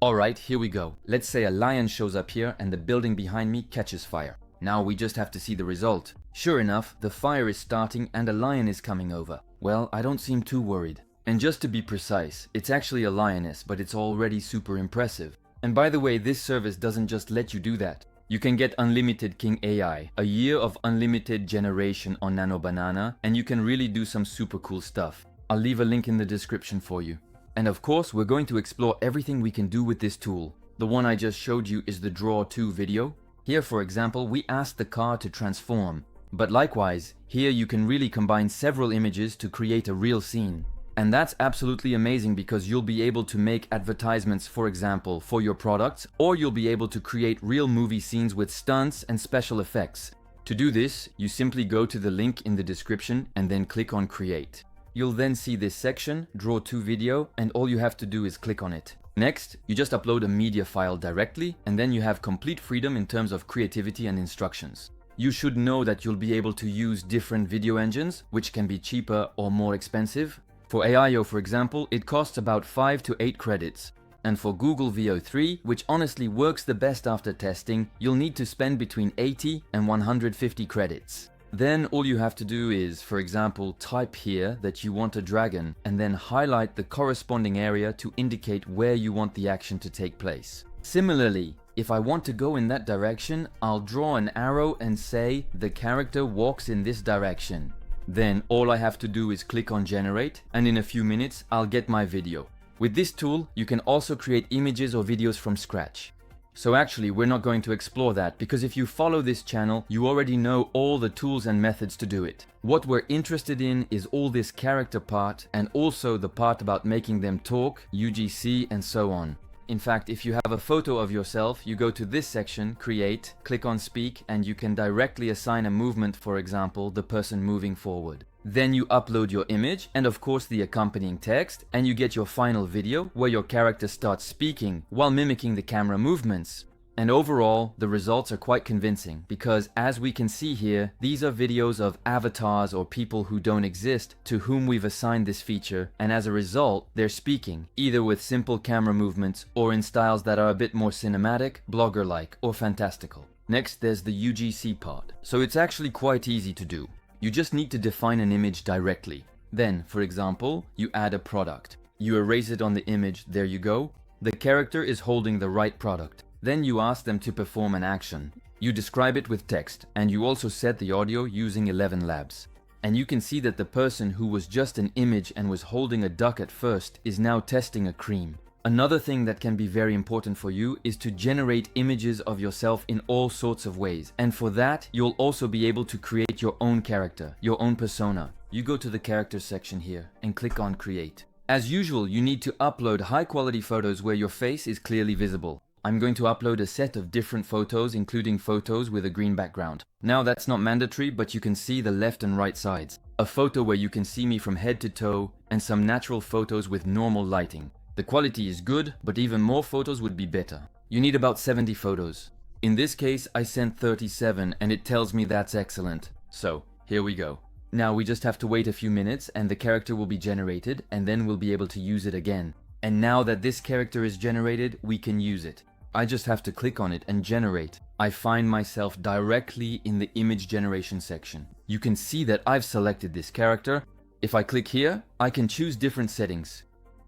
Alright, here we go. Let's say a lion shows up here and the building behind me catches fire. Now we just have to see the result. Sure enough, the fire is starting and a lion is coming over. Well, I don't seem too worried. And just to be precise, it's actually a lioness, but it's already super impressive. And by the way, this service doesn't just let you do that. You can get unlimited King AI, a year of unlimited generation on Nano Banana, and you can really do some super cool stuff. I'll leave a link in the description for you. And of course, we're going to explore everything we can do with this tool. The one I just showed you is the Draw 2 video. Here, for example, we asked the car to transform. But likewise, here you can really combine several images to create a real scene. And that's absolutely amazing because you'll be able to make advertisements, for example, for your products, or you'll be able to create real movie scenes with stunts and special effects. To do this, you simply go to the link in the description and then click on Create. You'll then see this section, Draw 2 video, and all you have to do is click on it. Next, you just upload a media file directly, and then you have complete freedom in terms of creativity and instructions. You should know that you'll be able to use different video engines, which can be cheaper or more expensive. For AIO, for example, it costs about 5 to 8 credits. And for Google VO3, which honestly works the best after testing, you'll need to spend between 80 and 150 credits. Then all you have to do is, for example, type here that you want a dragon and then highlight the corresponding area to indicate where you want the action to take place. Similarly, if I want to go in that direction, I'll draw an arrow and say the character walks in this direction. Then all I have to do is click on Generate, and in a few minutes I'll get my video. With this tool, you can also create images or videos from scratch. So actually, we're not going to explore that because if you follow this channel, you already know all the tools and methods to do it. What we're interested in is all this character part and also the part about making them talk, UGC, and so on. In fact, if you have a photo of yourself, you go to this section, Create, click on Speak, and you can directly assign a movement, for example, the person moving forward. Then you upload your image and of course the accompanying text, and you get your final video where your character starts speaking while mimicking the camera movements. And overall, the results are quite convincing because as we can see here, these are videos of avatars or people who don't exist to whom we've assigned this feature, and as a result, they're speaking, either with simple camera movements or in styles that are a bit more cinematic, blogger-like, or fantastical. Next, there's the UGC part. So it's actually quite easy to do. You just need to define an image directly. Then, for example, you add a product. You erase it on the image, there you go. The character is holding the right product. Then you ask them to perform an action. You describe it with text, and you also set the audio using 11 labs. And you can see that the person who was just an image and was holding a duck at first is now testing a cream. Another thing that can be very important for you is to generate images of yourself in all sorts of ways. And for that, you'll also be able to create your own character, your own persona. You go to the characters section here and click on Create. As usual, you need to upload high quality photos where your face is clearly visible. I'm going to upload a set of different photos, including photos with a green background. Now that's not mandatory, but you can see the left and right sides. A photo where you can see me from head to toe, and some natural photos with normal lighting. The quality is good, but even more photos would be better. You need about 70 photos. In this case, I sent 37 and it tells me that's excellent. So, here we go. Now we just have to wait a few minutes and the character will be generated, and then we'll be able to use it again. And now that this character is generated, we can use it. I just have to click on it and generate. I find myself directly in the image generation section. You can see that I've selected this character. If I click here, I can choose different settings.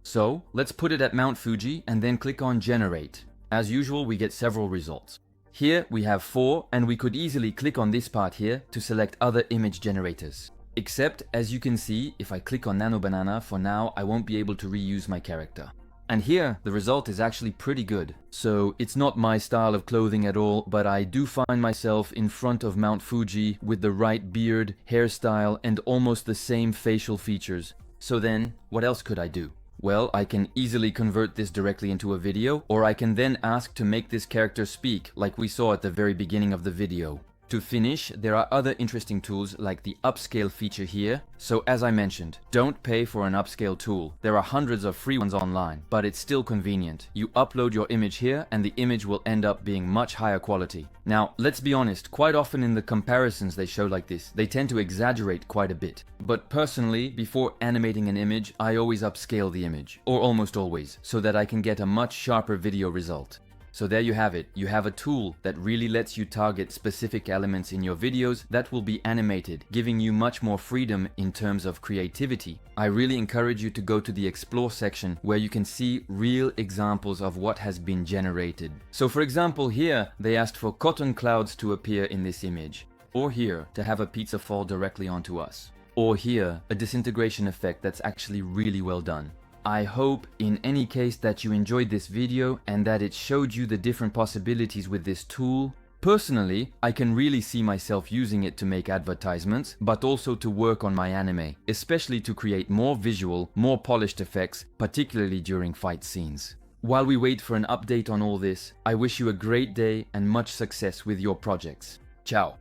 So let's put it at Mount Fuji and then click on Generate. As usual, we get several results. Here we have 4, and we could easily click on this part here to select other image generators. Except, as you can see, if I click on Nano Banana, for now I won't be able to reuse my character. And here, the result is actually pretty good. So it's not my style of clothing at all, but I do find myself in front of Mount Fuji with the right beard, hairstyle, and almost the same facial features. So then, what else could I do? Well, I can easily convert this directly into a video, or I can then ask to make this character speak, like we saw at the very beginning of the video. To finish, there are other interesting tools like the Upscale feature here. So as I mentioned, don't pay for an upscale tool. There are hundreds of free ones online, but it's still convenient. You upload your image here and the image will end up being much higher quality. Now, let's be honest, quite often in the comparisons they show like this, they tend to exaggerate quite a bit. But personally, before animating an image, I always upscale the image, or almost always, so that I can get a much sharper video result. So there you have it. You have a tool that really lets you target specific elements in your videos that will be animated, giving you much more freedom in terms of creativity. I really encourage you to go to the Explore section where you can see real examples of what has been generated. So for example here, they asked for cotton clouds to appear in this image. Or here, to have a pizza fall directly onto us. Or here, a disintegration effect that's actually really well done. I hope in any case that you enjoyed this video and that it showed you the different possibilities with this tool. Personally, I can really see myself using it to make advertisements, but also to work on my anime, especially to create more visual, more polished effects, particularly during fight scenes. While we wait for an update on all this, I wish you a great day and much success with your projects. Ciao!